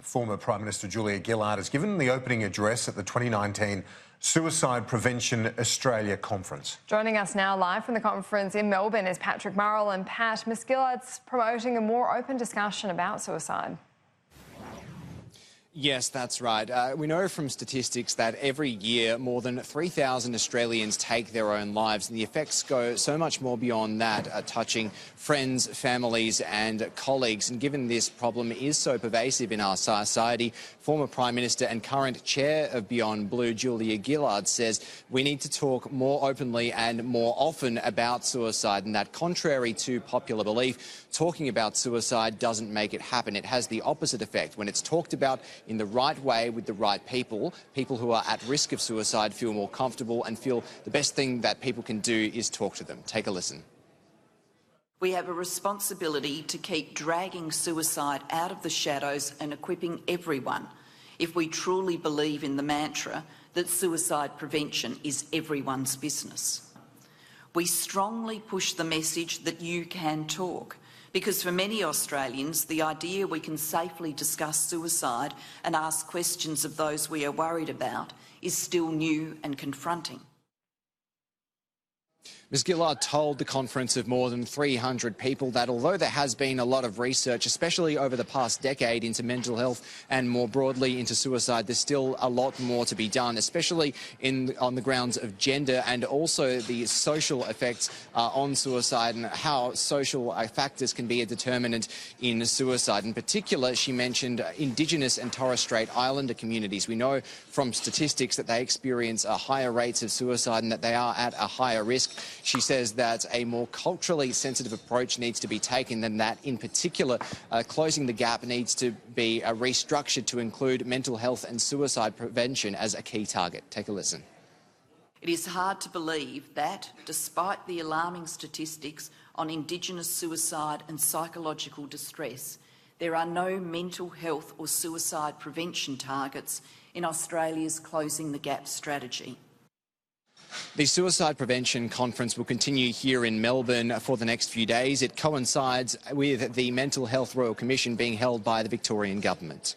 Former Prime Minister Julia Gillard has given the opening address at the 2019 Suicide Prevention Australia Conference. Joining us now live from the conference in Melbourne is Patrick Murrell. And Pat, Ms Gillard's promoting a more open discussion about suicide. Yes, that's right. We know from statistics that every year more than 3,000 Australians take their own lives, and the effects go so much more beyond that, touching friends, families and colleagues. And given this problem is so pervasive in our society, former Prime Minister and current chair of Beyond Blue, Julia Gillard, says we need to talk more openly and more often about suicide, and that, contrary to popular belief, talking about suicide doesn't make it happen. It has the opposite effect. When it's talked about in the right way with the right people, people who are at risk of suicide feel more comfortable and feel the best thing that people can do is talk to them. Take a listen. We have a responsibility to keep dragging suicide out of the shadows and equipping everyone if we truly believe in the mantra that suicide prevention is everyone's business. We strongly push the message that you can talk, because for many Australians, the idea we can safely discuss suicide and ask questions of those we are worried about is still new and confronting. Ms Gillard told the conference of more than 300 people that although there has been a lot of research, especially over the past decade, into mental health and more broadly into suicide, there's still a lot more to be done, especially on the grounds of gender and also the social effects on suicide and how social factors can be a determinant in suicide. In particular, she mentioned Indigenous and Torres Strait Islander communities. We know from statistics that they experience higher rates of suicide and that they are at a higher risk. She says that a more culturally sensitive approach needs to be taken, and that in particular closing the gap needs to be restructured to include mental health and suicide prevention as a key target. Take a listen. It is hard to believe that, despite the alarming statistics on Indigenous suicide and psychological distress, there are no mental health or suicide prevention targets in Australia's Closing the Gap strategy. The Suicide Prevention Conference will continue here in Melbourne for the next few days. It coincides with the Mental Health Royal Commission being held by the Victorian Government.